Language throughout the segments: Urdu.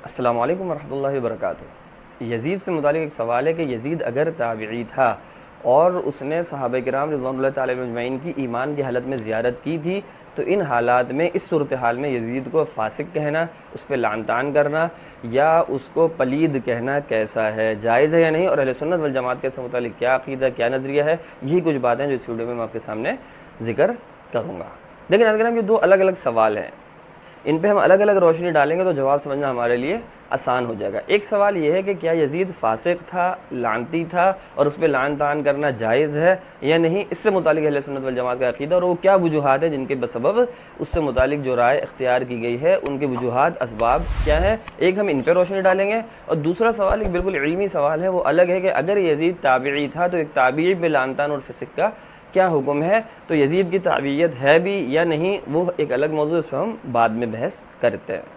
السلام علیکم ورحمۃ اللہ وبرکاتہ۔ یزید سے متعلق ایک سوال ہے کہ یزید اگر تابعی تھا اور اس نے صحابہ کرام رضوان اللہ تعالیٰ علیہم اجمعین کی ایمان کی حالت میں زیارت کی تھی، تو ان حالات میں اس صورتحال میں یزید کو فاسق کہنا، اس پہ لعن طعن کرنا یا اس کو پلید کہنا کیسا ہے، جائز ہے یا نہیں، اور اہل سنت والجماعت کے سے متعلق کیا عقیدہ، کیا نظریہ ہے، یہی کچھ باتیں جو اس ویڈیو میں آپ کے سامنے ذکر کروں گا۔ لیکن حضرات یہ دو الگ الگ سوال ہیں، ان پہ ہم الگ الگ روشنی ڈالیں گے تو جواب سمجھنا ہمارے لیے آسان ہو جائے گا۔ ایک سوال یہ ہے کہ کیا یزید فاسق تھا، لعنتی تھا، اور اس پہ لعن طعن کرنا جائز ہے یا نہیں، اس سے متعلق اہل سنت والجماعت کا عقیدہ، اور وہ کیا وجوہات ہیں جن کے بسبب اس سے متعلق جو رائے اختیار کی گئی ہے، ان کے وجوہات، اسباب کیا ہیں، ایک ہم ان پہ روشنی ڈالیں گے۔ اور دوسرا سوال ایک بالکل علمی سوال ہے، وہ الگ ہے کہ اگر یزید تابعی تھا تو ایک تابعی پہ لعن طعن اور فسق کا کیا حکم ہے، تو یزید کی تابعیت ہے بھی یا نہیں، وہ ایک الگ موضوع، اس پہ ہم بعد میں بحث کرتے ہیں۔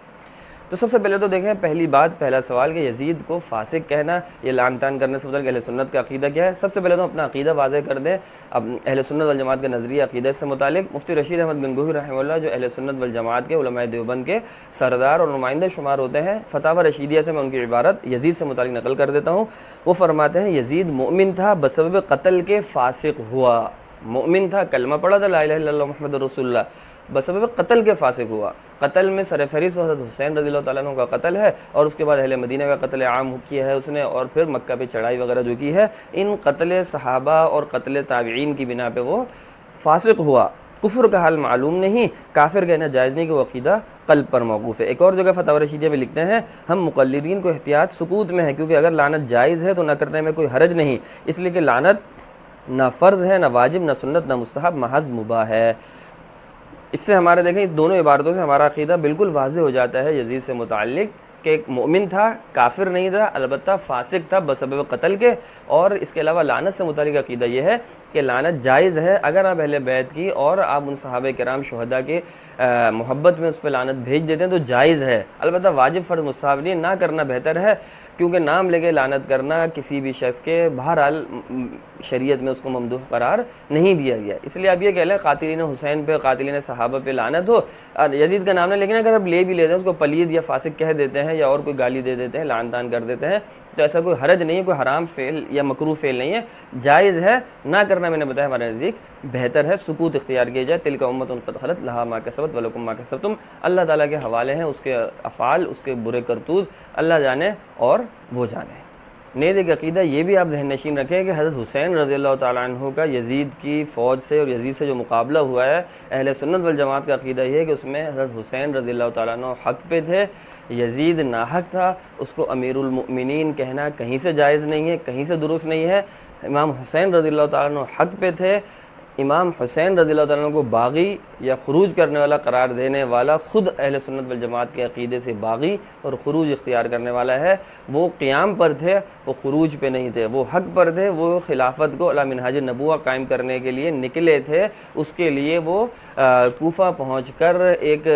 تو سب سے پہلے تو دیکھیں پہلی بات، پہلا سوال کہ یزید کو فاسق کہنا یا لعن طعن کرنے سے متعلق اہل سنت کا عقیدہ کیا ہے۔ سب سے پہلے تو اپنا عقیدہ واضح کر دیں، اب اہل سنت والجماعت کا نظریہ عقیدہ سے متعلق مفتی رشید احمد گنگوہی رحمہ اللہ، جو اہل سنت والجماعت کے علماء دیوبند کے سردار اور نمائندہ شمار ہوتے ہیں، فتاوی رشیدیہ سے میں ان کی عبارت یزید سے متعلق نقل کر دیتا ہوں۔ وہ فرماتے ہیں یزید مومن تھا، بسبب قتل کے فاسق ہوا۔ مومن تھا، کلمہ پڑھا تھا لا الہ الا اللہ محمد رسول اللہ، بسبب قتل کے فاسق ہوا۔ قتل میں سر فہرست حضرت حسین رضی اللہ تعالیٰ عنہ کا قتل ہے، اور اس کے بعد اہل مدینہ کا قتل عام کیا ہے اس نے، اور پھر مکہ پہ چڑھائی وغیرہ جو کی ہے، ان قتل صحابہ اور قتل تابعین کی بنا پہ وہ فاسق ہوا۔ کفر کا حال معلوم نہیں، کافر کہنا جائز نہیں کہ وہ عقیدہ قلب پر موقوف ہے۔ ایک اور جگہ فتاوی رشیدیہ میں لکھتے ہیں ہم مقلدین کو احتیاط سکوت میں ہے، کیونکہ اگر لعنت جائز ہے تو نہ کرنے میں کوئی حرج نہیں، اس لیے کہ لعنت نہ فرض ہے، نہ واجب، نہ سنت، نہ مستحب، محض مباح ہے۔ اس سے ہمارے دیکھیں اس دونوں عبارتوں سے ہمارا عقیدہ بالکل واضح ہو جاتا ہے یزید سے متعلق کہ ایک مومن تھا، کافر نہیں تھا، البتہ فاسق تھا بسبب قتل کے، اور اس کے علاوہ لعنت سے متعلق عقیدہ یہ ہے کہ لعنت جائز ہے اگر آپ اہل بیت کی اور آپ ان صحابہ کرام شہداء کے محبت میں اس پہ لعنت بھیج دیتے ہیں تو جائز ہے، البتہ واجب فرض مستحب نہیں، نہ کرنا بہتر ہے، کیونکہ نام لے کے لعنت کرنا کسی بھی شخص کے بہرحال شریعت میں اس کو ممدوح قرار نہیں دیا گیا۔ اس لیے آپ یہ کہہ لیں قاتلین حسین پہ، قاتلین صحابہ پہ لعنت ہو، اور یزید کا نام نہیں، لیکن اگر آپ لے بھی لیتے ہیں اس کو پلید یا فاسق کہہ دیتے ہیں یا اور کوئی گالی دے دیتے ہیں، لعن طعن کر دیتے ہیں، تو ایسا کوئی حرج نہیں ہے، کوئی حرام فعل یا مکروہ فعل نہیں ہے، جائز ہے، نہ کرنا میں نے بتایا ہمارے نزدیک بہتر ہے، سکوت اختیار کیا جائے۔ تلک امۃ قد خلت لہا ما کسبت ولکم ما کسبتم، اللہ تعالیٰ کے حوالے ہیں اس کے افعال، اس کے برے کرتوت اللہ جانے اور وہ جانے۔ نیز ایک عقیدہ یہ بھی آپ ذہن نشین رکھیں کہ حضرت حسین رضی اللہ تعالیٰ عنہ کا یزید کی فوج سے اور یزید سے جو مقابلہ ہوا ہے، اہل سنت والجماعت کا عقیدہ یہ ہے کہ اس میں حضرت حسین رضی اللہ تعالیٰ عنہ حق پہ تھے، یزید ناحق تھا، اس کو امیر المؤمنین کہنا کہیں سے جائز نہیں ہے، کہیں سے درست نہیں ہے۔ امام حسین رضی اللہ تعالیٰ عنہ حق پہ تھے، امام حسین رضی اللہ تعالیٰ عنہ کو باغی یا خروج کرنے والا قرار دینے والا خود اہل سنت والجماعت کے عقیدے سے باغی اور خروج اختیار کرنے والا ہے۔ وہ قیام پر تھے، وہ خروج پہ نہیں تھے، وہ حق پر تھے، وہ خلافت کو علی منہاج النبوہ قائم کرنے کے لیے نکلے تھے، اس کے لیے وہ کوفہ پہنچ کر ایک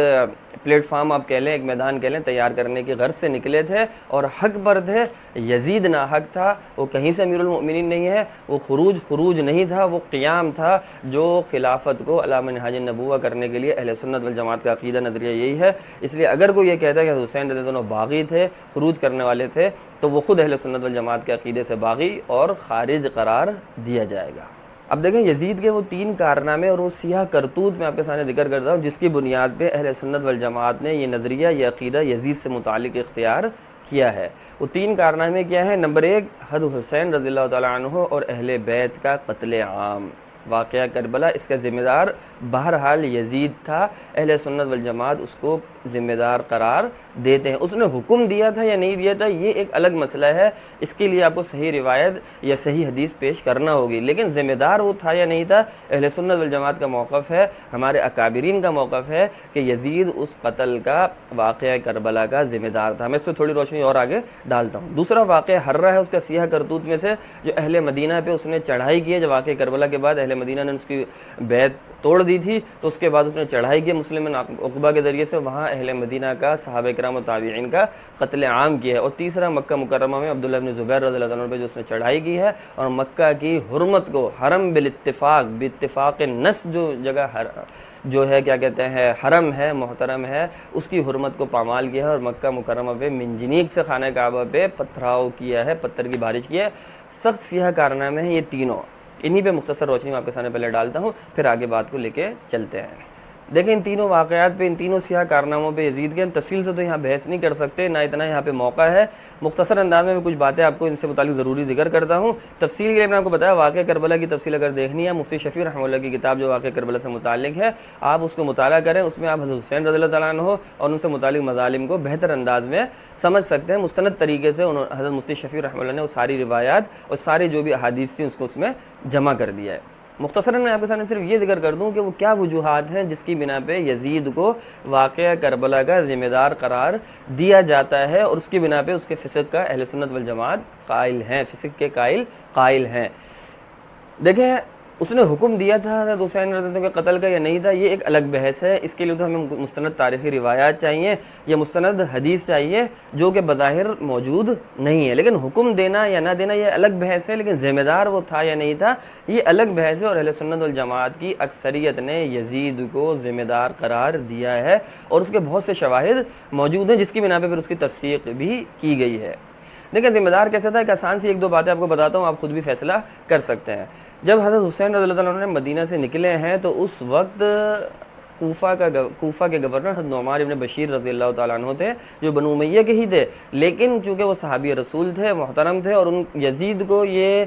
پلیٹ فارم آپ کہہ لیں، ایک میدان کہہ لیں، تیار کرنے کی غرض سے نکلے تھے اور حق پر تھے۔ یزید ناحق تھا، وہ کہیں سے امیر المؤمنین نہیں ہے، وہ خروج نہیں تھا، وہ قیام تھا جو خلافت کو علی منہاج النبوہ کرنے کے لیے اہل سنت والجماعت کا عقیدہ نظریہ یہی ہے۔ اس لیے اگر کوئی یہ کہتا ہے کہ حسین رضی اللہ عنہ باغی تھے، خروج کرنے والے تھے، تو وہ خود اہل سنت والجماعت کے عقیدے سے باغی اور خارج قرار دیا جائے گا۔ اب دیکھیں یزید کے وہ 3 کارنامے اور وہ سیاہ کرتوت میں آپ کے سامنے ذکر کرتا ہوں جس کی بنیاد پہ اہل سنت والجماعت نے یہ نظریہ، یہ عقیدہ یزید سے متعلق اختیار کیا ہے۔ وہ 3 کارنامے کیا ہیں؟ نمبر 1 حضرت حسین رضی اللہ تعالیٰ عنہ اور اہل بیت کا قتل عام، واقعہ کربلا، اس کا ذمہ دار بہرحال یزید تھا، اہل سنت والجماعت اس کو ذمہ دار قرار دیتے ہیں۔ اس نے حکم دیا تھا یا نہیں دیا تھا یہ ایک الگ مسئلہ ہے، اس کے لیے آپ کو صحیح روایت یا صحیح حدیث پیش کرنا ہوگی، لیکن ذمہ دار وہ تھا یا نہیں تھا، اہل سنت والجماعت کا موقف ہے، ہمارے اکابرین کا موقف ہے کہ یزید اس قتل کا، واقعہ کربلا کا ذمہ دار تھا۔ میں اس پہ تھوڑی روشنی اور آگے ڈالتا ہوں۔ دوسرا واقعہ ہررہ ہے، اس کا سیاہ کرتوت میں سے جو اہل مدینہ پہ اس نے چڑھائی کی ہے، جو واقعہ کربلا کے بعد اہل مدینہ نے اس کی بیعت توڑ دی تھی، تو اس کے بعد اس نے چڑھائی کی مسلم بن عقبہ کے ذریعے سے، وہاں اہل مدینہ کا، صحابہ کرام و تابعین کا قتل عام کیا ہے۔ اور تیسرا مکہ مکرمہ میں عبداللہ بن زبیر رضی اللہ عنہ پہ جو اس نے چڑھائی کی ہے، اور مکہ کی حرمت کو، حرم باتفاق نص جو جگہ جو ہے کیا کہتے ہیں حرم ہے، محترم ہے، اس کی حرمت کو پامال کیا ہے، اور مکہ مکرمہ پہ منجنیق سے خانہ کعبہ پہ پتھراؤ کیا ہے، پتھر کی بارش کی ہے۔ سخت سیاہ کارنامے ہیں یہ تینوں، انہی پہ مختصر روشنی میں آپ کے سامنے پہلے ڈالتا ہوں، پھر آگے بات کو لے کے چلتے ہیں۔ دیکھیں ان تینوں واقعات پہ، ان تینوں سیاہ کارناموں پہ یزید کے، ہم تفصیل سے تو یہاں بحث نہیں کر سکتے، نہ اتنا یہاں پہ موقع ہے، مختصر انداز میں کچھ باتیں آپ کو ان سے متعلق ضروری ذکر کرتا ہوں۔ تفصیل کے لیے میں نے آپ کو بتایا واقعہ کربلا کی تفصیل اگر دیکھنی ہے، مفتی شفیع رحمہ اللہ کی کتاب جو واقعہ کربلا سے متعلق ہے، آپ اس کو مطالعہ کریں، اس میں آپ حضرت حسین رضی اللہ تعالیٰ عنہ اور ان سے متعلق مظالم کو بہتر انداز میں سمجھ سکتے ہیں۔ مستند طریقے سے حضرت مفتی شفیع رحمہ اللہ نے وہ ساری روایات اور ساری جو بھی احادیث تھیں اس کو اس میں جمع کر دیا ہے۔ مختصراً میں آپ کے سامنے صرف یہ ذکر کر دوں کہ وہ کیا وجوہات ہیں جس کی بنا پہ یزید کو واقعہ کربلا کا ذمہ دار قرار دیا جاتا ہے، اور اس کی بنا پہ اس کے فسق کا اہل سنت والجماعت قائل ہیں، فسق کے قائل ہیں۔ دیکھیں اس نے حکم دیا تھا حضرت حسین رضی اللہ عنہ کے قتل کا یا نہیں تھا، یہ ایک الگ بحث ہے، اس کے لیے تو ہمیں مستند تاریخی روایات چاہیے یا مستند حدیث چاہیے جو کہ بظاہر موجود نہیں ہے، لیکن حکم دینا یا نہ دینا یہ الگ بحث ہے، لیکن ذمہ دار وہ تھا یا نہیں تھا یہ الگ بحث ہے، اور اہل سنت والجماعت کی اکثریت نے یزید کو ذمہ دار قرار دیا ہے، اور اس کے بہت سے شواہد موجود ہیں جس کی بنا پہ پھر اس کی تصدیق بھی کی گئی ہے۔ دیکھیں ذمہ دار کیسے تھا، ایک آسان سی ایک دو باتیں آپ کو بتاتا ہوں، آپ خود بھی فیصلہ کر سکتے ہیں۔ جب حضرت حسین رضی اللہ عنہ نے مدینہ سے نکلے ہیں تو اس وقت کوفہ کے گورنر حضرت نعمان ابن بشیر رضی اللہ تعالیٰ عنہ تھے، جو بنو امیہ کے ہی تھے، لیکن چونکہ وہ صحابی رسول تھے، محترم تھے، اور یزید کو یہ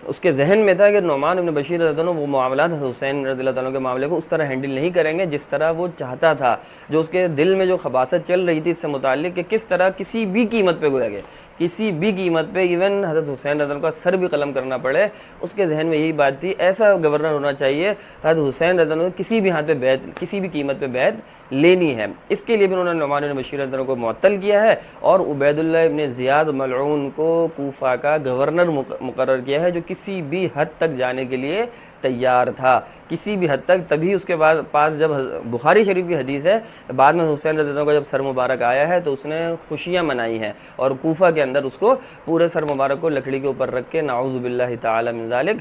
اس کے ذہن میں تھا کہ نعمان ابن بشیر رضی اللہ عنہ وہ معاملات حضرت حسین رضی اللہ عنہ کے معاملے کو اس طرح ہینڈل نہیں کریں گے جس طرح وہ چاہتا تھا، جو اس کے دل میں جو خباثت چل رہی تھی اس سے متعلق کہ کس طرح کسی بھی قیمت پہ گویا کہ کسی بھی قیمت پہ ایون حضرت حسین رضی اللہ عنہ کا سر بھی قلم کرنا پڑے، اس کے ذہن میں یہی بات تھی ایسا گورنر ہونا چاہیے حضرت حسین رضی اللہ عنہ کسی بھی ہاتھ پہ بیعت، کسی بھی قیمت پہ بیعت لینی ہے۔ اس کے لیے بھی انہوں نے نعمان بن بشیر رضی اللہ عنہ کو معطل کیا ہے، اور عبید اللہ ابن زیاد ملعون کو کوفہ کا گورنر مقرر کیا ہے، جو کسی بھی حد تک جانے کے لیے تیار تھا، کسی بھی حد تک۔ تبھی اس کے بعد پاس جب بخاری شریف کی حدیث ہے، بعد میں حسین رضی اللہ عنہ کا جب سر مبارک آیا ہے تو اس نے خوشیاں منائی ہیں، اور کوفہ کے اندر اس کو پورے سر مبارک کو لکڑی کے اوپر رکھ کے نعوذ باللہ تعالی من ذالک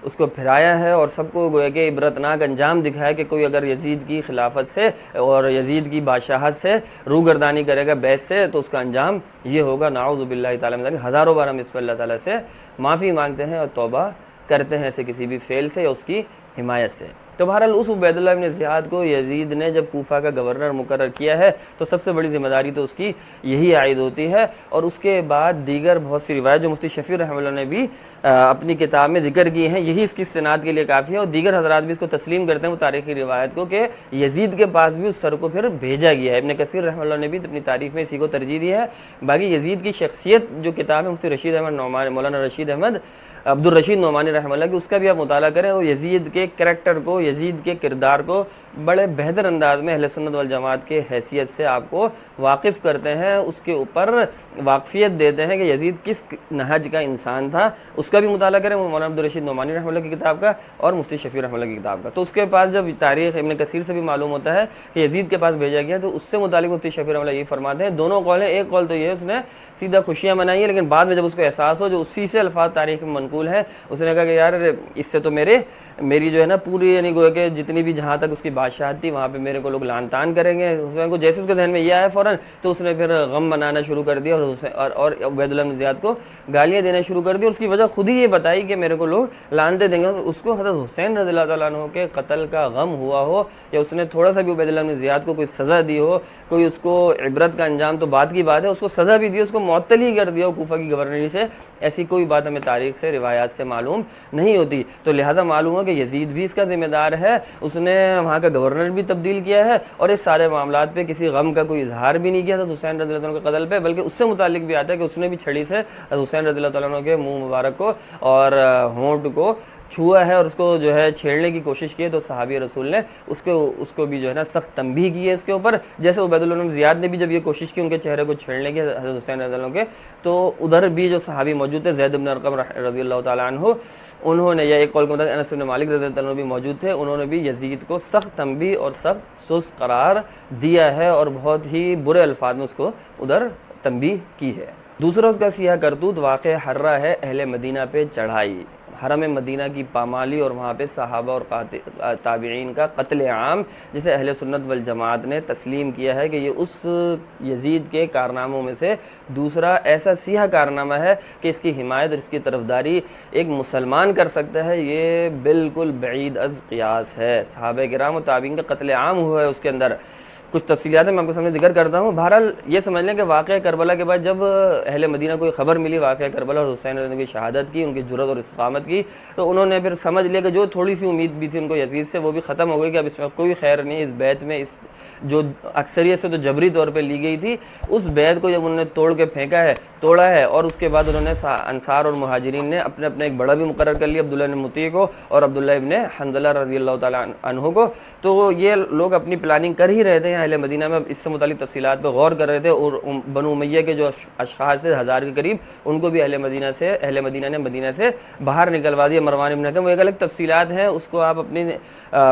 اس کو پھرایا ہے، اور سب کو گویا کہ عبرتناک انجام دکھایا کہ کوئی اگر یزید کی خلافت سے اور یزید کی بادشاہت سے روگردانی کرے گا بیعت سے تو اس کا انجام یہ ہوگا، نعوذ باللہ تعالی من ذالک۔ ہزاروں بار ہم اس پر اللہ تعالیٰ سے معافی مانگتے ہیں اور توبہ کرتے ہیں ایسے کسی بھی فعل سے یا اس کی حمایت سے۔ تو بہرحال اس عبید اللہ ابن زیاد کو یزید نے جب کوفہ کا گورنر مقرر کیا ہے تو سب سے بڑی ذمہ داری تو اس کی یہی عائد ہوتی ہے، اور اس کے بعد دیگر بہت سی روایت جو مفتی شفیع رحمہ اللہ نے بھی اپنی کتاب میں ذکر کی ہیں، یہی اس کی استناد کے لیے کافی ہے، اور دیگر حضرات بھی اس کو تسلیم کرتے ہیں وہ تاریخی روایت کو کہ یزید کے پاس بھی اس سر کو پھر بھیجا گیا ہے۔ ابن کثیر رحمہ اللہ نے بھی اپنی تعریف میں اسی کو ترجیح دی ہے۔ باقی یزید کی شخصیت جو کتاب ہے مفتی رشید احمد نعمانی، مولانا رشید احمد عبد الرشید نعمانی رحمہ اللہ کی، اس کا بھی آپ مطالعہ کریں، اور یزید کے کریکٹر کو، یزید کے کردار کو بڑے بہتر انداز میں اہل سنت والجماعت کے حیثیت سے آپ کو واقف کرتے ہیں، اس کے اوپر واقفیت دیتے ہیں کہ یزید کس نہج کا انسان تھا، اس کا بھی مطالعہ کریں، مولانا عبد الرشید نعمانی رحمہ اللہ کی کتاب کا اور مفتی شفیع رحمہ اللہ کی کتاب کا۔ تو اس کے پاس جب تاریخ ابن کثیر سے بھی معلوم ہوتا ہے کہ یزید کے پاس بھیجا گیا تو اس سے متعلق مفتی شفیع رحمہ اللہ یہ فرماتے ہیں، دونوں قول ہیں، ایک قول تو یہ ہے اس نے سیدھا خوشیاں منائی ہیں، لیکن بعد میں جب اس کو احساس ہو، جو اسی سے الفاظ تاریخ میں منقول ہیں، اس نے کہا کہ یار اس سے تو میری جو ہے نا پوری یعنی گویا کہ جتنی بھی جہاں تک اس کی بادشاہت تھی وہاں پہ میرے کو لوگ لعن طعن کریں گے۔ حسین کو جیسے اس کے ذہن میں یہ آیا فوراً تو اس نے پھر غم منانا شروع کر دیا، اور عبید اللہ بن زیاد کو گالیاں دینا شروع کر دی، اور اس کی وجہ خود ہی یہ بتائی کہ میرے کو لوگ لعنتیں دیں گے۔ اس کو حضرت حسین رضی اللہ تعالیٰ عنہ کے قتل کا غم ہوا ہو، یا اس نے تھوڑا سا بھی عبید اللہ بن زیاد کو کوئی سزا دی ہو، کوئی اس کو عبرت کا انجام تو بات کی بات ہے، اس کو سزا بھی دی، اس کو معطل ہی کر دیا ہو کوفہ کی گورنری سے، ایسی کوئی بات ہمیں تاریخ سے روایات سے معلوم نہیں ہوتی۔ تو لہذا معلوم ہو کہ یزید بھی اس کا ذمہ دار ہے، اس نے وہاں کا گورنر بھی تبدیل کیا ہے، اور اس سارے معاملات پہ کسی غم کا کوئی اظہار بھی نہیں کیا تھا حسین رضی اللہ عنہ کے قتل پہ، بلکہ اس سے متعلق بھی آتا ہے کہ اس نے بھی چھڑی سے حسین رضی اللہ عنہ کے منہ مبارک کو اور ہونٹ کو چھوا ہے اور اس کو جو ہے چھیڑنے کی کوشش کی ہے تو صحابی رسول نے اس کو بھی جو ہے نا سخت تنبیہ کی ہے اس کے اوپر. جیسے عبید اللہ بن زیاد نے بھی جب یہ کوشش کی ان کے چہرے کو چھیڑنے کی حضرت حسین رضی اللہ عنہ کے, تو ادھر بھی جو صحابی موجود تھے زید بن ارقم رضی اللہ تعالیٰ عنہ, انہوں نے, یا ایک قول کے مطابق انس بن مالک رضی اللہ عنہ بھی موجود تھے, انہوں نے بھی یزید کو سخت تنبیہ اور سخت سست قرار دیا ہے اور بہت ہی برے الفاظ میں اس کو ادھر تنبیہ کی ہے. دوسرا اس کا سیاہ کرتوت واقع حرہ ہے اہل مدینہ پہ چڑھائی, حرم مدینہ کی پامالی اور وہاں پہ صحابہ اور تابعین کا قتل عام, جسے اہل سنت والجماعت نے تسلیم کیا ہے کہ یہ اس یزید کے کارناموں میں سے دوسرا ایسا سیاہ کارنامہ ہے کہ اس کی حمایت اور اس کی طرفداری ایک مسلمان کر سکتا ہے, یہ بالکل بعید از قیاس ہے. صحابہ کرام و تابعین کا قتل عام ہوا ہے, اس کے اندر کچھ تفصیلات میں آپ کے سامنے ذکر کرتا ہوں. بہرحال یہ سمجھ لیں کہ واقعہ کربلا کے بعد جب اہل مدینہ کو خبر ملی واقعہ کربلا اور حسین رضی اللہ عنہ کی شہادت کی, ان کی جرأت اور استقامت کی, تو انہوں نے پھر سمجھ لیا کہ جو تھوڑی سی امید بھی تھی ان کو یزید سے وہ بھی ختم ہو گئی کہ اب اس میں کوئی خیر نہیں. اس بیعت میں اس جو اکثریت سے تو جبری طور پہ لی گئی تھی, اس بیعت کو جب انہوں نے توڑ کے پھینکا ہے, توڑا ہے, اور اس کے بعد انہوں نے انصار اور مہاجرین نے اپنے اپنے ایک بڑا بھی مقرر کر لیا, عبداللہ بن مطیع کو اور عبداللہ ابن حنظلہ رضی اللہ تعالیٰ عنہ کو. تو یہ لوگ اپنی پلاننگ کر ہی رہے تھے اہل مدینہ میں, اس سے متعلق تفصیلات پہ غور کر رہے تھے, اور بنو امیہ کے جو اشخاص تھے 1000 کے قریب, ان کو بھی اہل مدینہ نے مدینہ سے باہر نکلوا دیا. مروان ابن حکم, وہ ایک الگ تفصیلات ہیں, اس کو آپ اپنی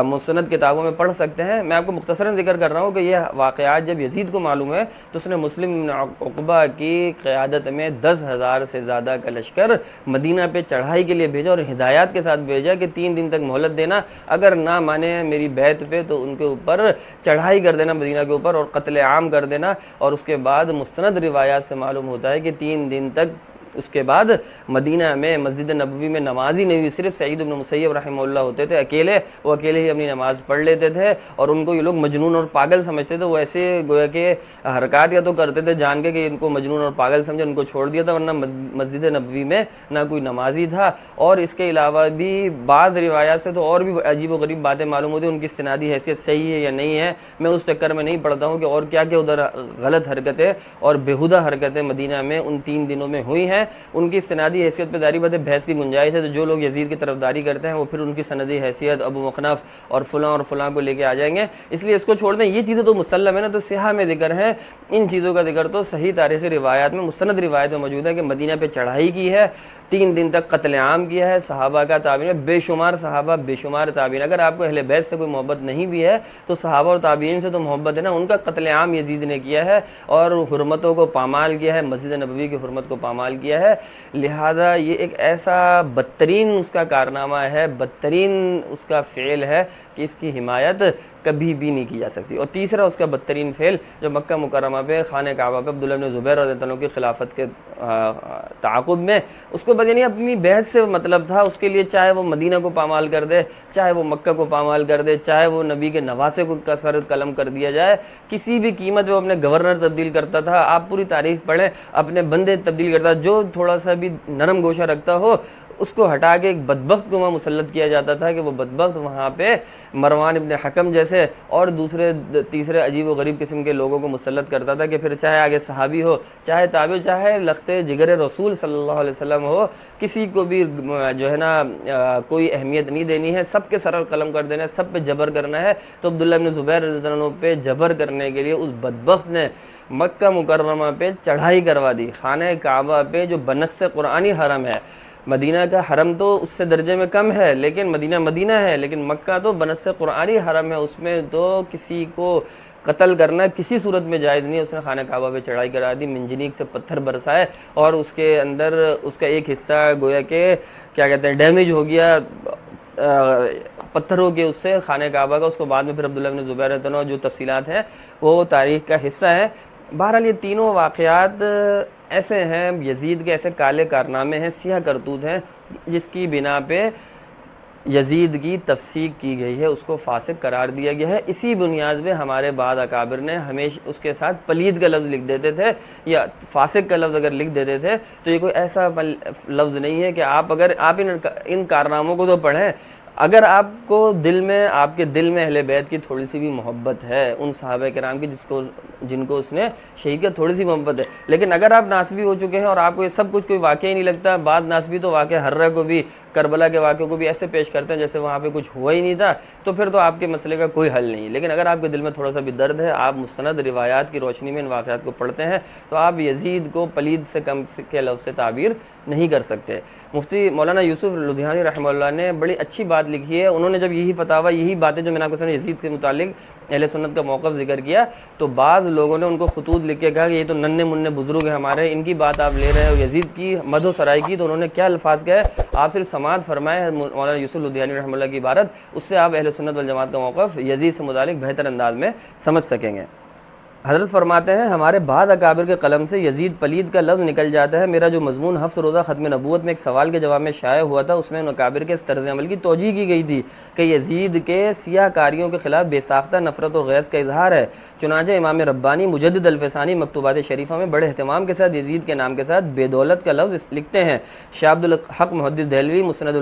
مستند کتابوں میں پڑھ سکتے ہیں. میں آپ کو مختصراً ذکر کر رہا ہوں کہ یہ واقعات جب یزید کو معلوم ہے تو اس نے مسلم بن عقبہ کی قیادت میں 10,000 سے زیادہ کا لشکر مدینہ پہ چڑھائی کے لیے بھیجا, اور ہدایات کے ساتھ بھیجا کہ 3 دن تک مہلت دینا, اگر نہ مانے میری بیعت پہ تو ان کے اوپر چڑھائی کر دینا مدینہ کے اوپر اور قتل عام کر دینا. اور اس کے بعد مستند روایات سے معلوم ہوتا ہے کہ 3 دن تک اس کے بعد مدینہ میں مسجد نبوی میں نماز ہی نہیں ہوئی. صرف سعید بن مسیب رحمہ اللہ ہوتے تھے اکیلے, وہ اکیلے ہی اپنی نماز پڑھ لیتے تھے, اور ان کو یہ لوگ مجنون اور پاگل سمجھتے تھے. وہ ایسے گویا کہ حرکات یا تو کرتے تھے جان کے کہ ان کو مجنون اور پاگل سمجھے, ان کو چھوڑ دیا تھا, ورنہ مسجد نبوی میں نہ کوئی نمازی تھا. اور اس کے علاوہ بھی بعض روایات سے تو اور بھی عجیب و غریب باتیں معلوم ہوتی ہیں, ان کی سنادی حیثیت صحیح ہے یا نہیں ہے, میں اس چکر میں نہیں پڑتا ہوں کہ اور کیا کیا ادھر غلط حرکتیں اور بیہودہ حرکتیں مدینہ میں ان 3 دنوں میں ہوئی ہیں. ان کی سندی حیثیت پہ ظاہر بات ہے بحث کی گنجائش ہے, تو جو لوگ یزید کی طرفداری کرتے ہیں وہ پھر ان کی سندی حیثیت ابو مخنف اور فلاں کو لے کے آ جائیں گے, اس لیے اس کو چھوڑ دیں. یہ چیزیں تو مسلم ہے نا, تو سیاح میں ذکر ہے, ان چیزوں کا ذکر تو صحیح تاریخی روایات میں مستند روایت میں موجود ہے کہ مدینہ پہ چڑھائی کی ہے, 3 دن تک قتل عام کیا ہے, صحابہ کا تابعین, بے شمار صحابہ بے شمار تابعین. اگر آپ کو اہل بیت سے کوئی محبت نہیں بھی ہے تو صحابہ اور تابعین سے تو محبت ہے نا, ان کا قتل عام یزید نے کیا ہے اور حرمتوں کو پامال کیا ہے, مسجد نبوی کی حرمت کو پامال کیا ہے. لہذا یہ ایک ایسا بدترین اس کا کارنامہ ہے, بدترین اس کا فعل ہے کہ اس کی حمایت کبھی بھی نہیں کی جا سکتی. اور تیسرا اس کا بدترین فعل جو مکہ مکرمہ پہ خانہ کعبہ پہ عبداللہ بن زبیر رضی اللہ عنہ کی خلافت کے تعاقب میں اس کو یعنی اپنی بیعت سے مطلب تھا, اس کے لیے چاہے وہ مدینہ کو پامال کر دے, چاہے وہ مکہ کو پامال کر دے, چاہے وہ نبی کے نواسے کو سر قلم کر دیا جائے, کسی بھی قیمت پہ وہ اپنے گورنر تبدیل کرتا تھا. آپ پوری تاریخ پڑھیں, اپنے بندے تبدیل کرتا, جو تھوڑا سا بھی نرم گوشہ رکھتا ہو اس کو ہٹا کے ایک بدبخت کو وہاں مسلط کیا جاتا تھا کہ وہ بدبخت وہاں پہ مروان ابن حکم جیسے اور دوسرے تیسرے عجیب و غریب قسم کے لوگوں کو مسلط کرتا تھا کہ پھر چاہے آگے صحابی ہو, چاہے تابع, چاہے لختے جگر رسول صلی اللہ علیہ وسلم ہو, کسی کو بھی جو ہے نا کوئی اہمیت نہیں دینی ہے, سب کے سر قلم کر دینا ہے, سب پہ جبر کرنا ہے. تو عبداللہ بن زبیر رضی اللہ عنہ پہ جبر کرنے کے لیے اس بدبخت نے مکہ مکرمہ پہ چڑھائی کروا دی. خانہ کعبہ پہ جو بنص قرآنی حرم ہے, مدینہ کا حرم تو اس سے درجے میں کم ہے لیکن مدینہ ہے, لیکن مکہ تو بنص قرآنی حرم ہے, اس میں تو کسی کو قتل کرنا کسی صورت میں جائز نہیں ہے. اس نے خانہ کعبہ پہ چڑھائی کرا دی, منجنیق سے پتھر برسائے اور اس کے اندر اس کا ایک حصہ گویا کہ کیا کہتے ہیں ڈیمیج ہو گیا پتھروں کے اس سے خانہ کعبہ کا. اس کو بعد میں پھر عبداللہ بن زبیر رضی اللہ عنہ جو تفصیلات ہیں وہ تاریخ کا حصہ ہے. بہرحال یہ تینوں واقعات ایسے ہیں, یزید کے ایسے کالے کارنامے ہیں, سیاہ کرتوت ہیں جس کی بنا پہ یزید کی تفسیق کی گئی ہے, اس کو فاسق قرار دیا گیا ہے. اسی بنیاد پہ ہمارے بعض اکابر نے ہمیشہ اس کے ساتھ پلید کا لفظ لکھ دیتے تھے یا فاسق کا لفظ اگر لکھ دیتے تھے تو یہ کوئی ایسا لفظ نہیں ہے کہ آپ اگر آپ ان کارناموں کو تو پڑھیں, اگر آپ کو آپ کے دل میں اہل بیت کی تھوڑی سی بھی محبت ہے, ان صحابہ کرام کی جس کو جن کو اس نے شہید کا تھوڑی سی محبت ہے. لیکن اگر آپ ناسبی ہو چکے ہیں اور آپ کو یہ سب کچھ کوئی واقعہ ہی نہیں لگتا, بعض ناسبی تو واقعہ حرہ کو بھی, کربلا کے واقعے کو بھی ایسے پیش کرتے ہیں جیسے وہاں پہ کچھ ہوا ہی نہیں تھا, تو پھر تو آپ کے مسئلے کا کوئی حل نہیں. لیکن اگر آپ کے دل میں تھوڑا سا بھی درد ہے, آپ مستند روایات کی روشنی میں ان واقعات کو پڑھتے ہیں, تو آپ یزید کو پلید سے کم کے لفظ سے تعبیر نہیں کر سکتے. مفتی مولانا یوسف لدھیانوی رحمہ اللہ نے بڑی اچھی بات لکھی ہے. انہوں نے جب یہی فتاویٰ, یہی باتیں جو میں نے آپ کو سمجھا یزید کے متعلق اہل سنت کا موقف ذکر کیا, تو بعض لوگوں نے ان کو خطوط لکھ کے کہا کہ یہ تو ننھے منھے بزرگ ہیں ہمارے, ان کی بات آپ لے رہے ہیں, اور یزید کی مدح و سرائی کی. تو انہوں نے کیا الفاظ کہے, آپ صرف سماعت فرمائے مولانا یوسف لدھیانوی رحمہ اللہ کی عبارت, اس سے آپ اہل سنت والجماعت کا موقف یزید سے متعلق بہتر انداز میں سمجھ سکیں گے. حضرت فرماتے ہیں ہمارے بعض اکابر کے قلم سے یزید پلید کا لفظ نکل جاتا ہے. میرا جو مضمون ہفت روزہ ختم نبوت میں ایک سوال کے جواب میں شائع ہوا تھا, اس میں ان اکابر کے اس طرز عمل کی توجیہ کی گئی تھی کہ یزید کے سیاہ کاریوں کے خلاف بے ساختہ نفرت و غیظ کا اظہار ہے. چنانچہ امام ربانی مجدد الفسانی مکتوبات شریفہ میں بڑے اہتمام کے ساتھ یزید کے نام کے ساتھ بے دولت کا لفظ لکھتے ہیں. شاہ عبد الحق محدث دہلوی مسند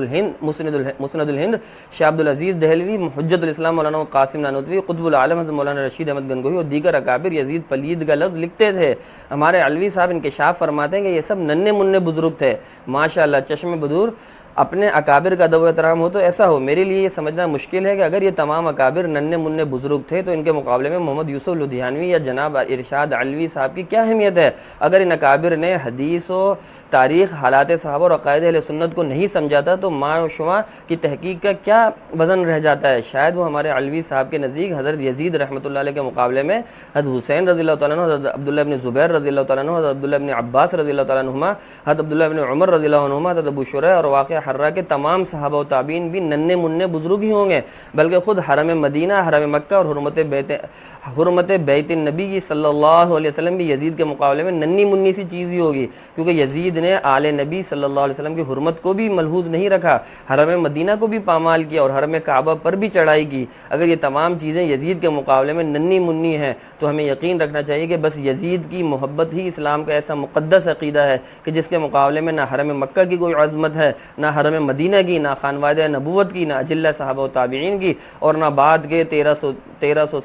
الہند, شاہ عبد العزیز دہلوی حجت الاسلام مولانا قاسم نانوتوی, قطب العالم حضرت مولانا رشید احمد گنگوہی اور دیگر اکابر یزید پلید کا لفظ لکھتے تھے. ہمارے علوی صاحب انکشاف فرماتے ہیں کہ یہ سب ننھے منھے بزرگ تھے. ماشاءاللہ چشم بدور اپنے اکابر کا ادب و احترام ہو تو ایسا ہو. میرے لیے یہ سمجھنا مشکل ہے کہ اگر یہ تمام اکابر ننھے منھے بزرگ تھے تو ان کے مقابلے میں محمد یوسف لدھیانوی یا جناب ارشاد علوی صاحب کی کیا اہمیت ہے. اگر ان اکابر نے حدیث و تاریخ, حالات صحابہ اور عقائد اہل سنت کو نہیں سمجھا تھا تو ما و شما کی تحقیق کا کیا وزن رہ جاتا ہے. شاید وہ ہمارے علوی صاحب کے نزدیک حضرت یزید رحمۃ اللہ علیہ کے مقابلے میں حضرت حسین رضی اللہ تعالیٰ عنہ, حضرت عبداللہ ابن زبیر رضی اللہ تعالیٰ عنہ, حضرت عبداللہ ابن عباس رضی اللہ تعالیٰ عنہما, حضرت عبداللہ ابن عمر رضی اللہ عنہما, حضرت ابو شریح اور واقع حرہ کے تمام صحابہ و تابعین بھی ننھے منھے بزرگ ہی ہوں گے, بلکہ خود حرم مدینہ, حرم مکہ اور حرمت بیت النبی صلی اللہ علیہ وسلم بھی یزید کے مقابلے میں ننھی منھی سی چیز ہی ہوگی, کیونکہ یزید نے آل نبی صلی اللہ علیہ وسلم کی حرمت کو بھی ملحوظ نہیں رکھا, حرم مدینہ کو بھی پامال کیا اور حرم کعبہ پر بھی چڑھائی کی. اگر یہ تمام چیزیں یزید کے مقابلے میں ننھی منھی ہیں تو ہمیں یقین رکھنا چاہیے کہ بس یزید کی محبت ہی اسلام کا ایسا مقدس عقیدہ ہے کہ جس کے مقابلے میں نہ حرم مکہ کی کوئی عظمت ہے, نہ حرم مدینہ کی, نہ خانوادہ نبوت کی, نہ اجلہ صحابہ و تابعین کی, اور نہ بعد کے 1300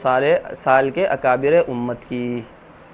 سال کے اکابر امت کی.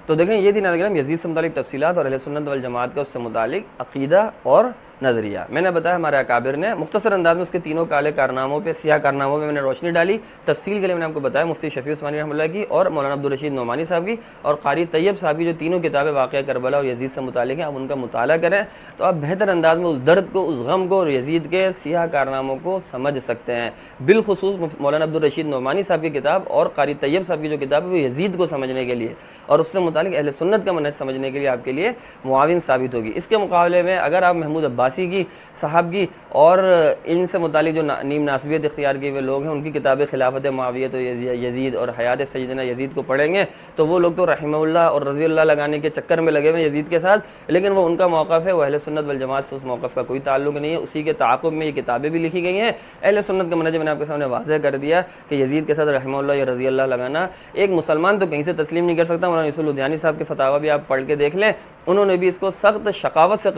تو دیکھیں یہ تھی ناظرین یزید سے متعلق تفصیلات اور اہل سنت والجماعت کا اس سے متعلق عقیدہ اور نظریہ. میں نے بتایا ہمارے اکابر نے مختصر انداز میں اس کے تینوں کالے کارناموں پہ, سیاہ کارناموں پہ میں نے روشنی ڈالی. تفصیل کے لیے میں نے آپ کو بتایا مفتی شفیع عثمانی رحمۃ اللہ کی اور مولانا عبدالرشید نعمانی صاحب کی اور قاری طیب صاحب کی جو تینوں کتابیں واقعہ کربلا اور یزید سے متعلق ہیں, آپ ان کا مطالعہ کریں تو آپ بہتر انداز میں اس درد کو, اس غم کو اور یزید کے سیاہ کارناموں کو سمجھ سکتے ہیں. بالخصوص مولانا عبدالرشید نعمانی صاحب کی کتاب اور قاری طیب صاحب کی جو کتاب ہے وہ یزید کو سمجھنے کے لیے اور اس سے متعلق اہل سنت کا منہج سمجھنے کے لیے آپ کے لیے معاون ثابت ہوگی. اس کے مقابلے میں اگر آپ محمود عباسی کی, صاحب کی اور ان سے متعلق جو نیم ناسبیت اختیار کیے ہوئے لوگ ہیں ان کی کتابیں خلافت معاویہ تو یزید اور حیات سیدنا یزید کو پڑھیں گے تو وہ لوگ تو رحمہ اللہ اور رضی اللہ لگانے کے چکر میں لگے ہوئے یزید کے ساتھ, لیکن وہ ان کا موقف ہے, وہ اہل سنت والجماعت سے اس موقف کا کوئی تعلق نہیں ہے. اسی کے تعاقب میں یہ کتابیں بھی لکھی گئی ہیں. اہل سنت کا منہج میں نے آپ کے سامنے واضح کر دیا کہ یزید کے ساتھ رحمہ اللہ یا رضی اللہ لگانا ایک مسلمان تو کہیں سے تسلیم نہیں کر سکتا. مولانا یوسف لدھیانی صاحب کے فتاویٰ بھی آپ پڑھ کے دیکھ لیں, انہوں نے بھی اس کو سخت شقاوت سے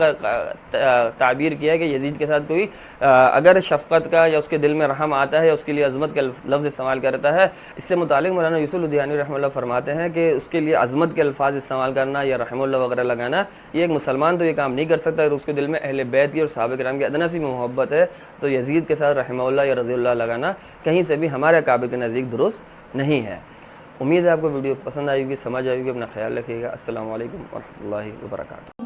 تعبیر کیا ہے کہ یزید کے ساتھ کوئی اگر شفقت کا یا اس کے دل میں رحم آتا ہے یا اس کے لیے عظمت کا لفظ استعمال کرتا ہے. اس سے متعلق مولانا یوسف لدھیانوی رحمہ اللہ فرماتے ہیں کہ اس کے لیے عظمت کے الفاظ استعمال کرنا یا رحمہ اللہ وغیرہ لگانا, یہ ایک مسلمان تو یہ کام نہیں کر سکتا. اگر اس کے دل میں اہل بیت کی اور صحابہ کرام کی ادنا سی محبت ہے تو یزید کے ساتھ رحمہ اللہ یا رضی اللہ لگانا کہیں سے بھی ہمارے اکابر کے نزدیک درست نہیں ہے. امید ہے آپ کو ویڈیو پسند آئے گی, سمجھ آئے گی. اپنا خیال رکھیے گا. السلام علیکم ورحمۃ اللہ وبرکاتہ.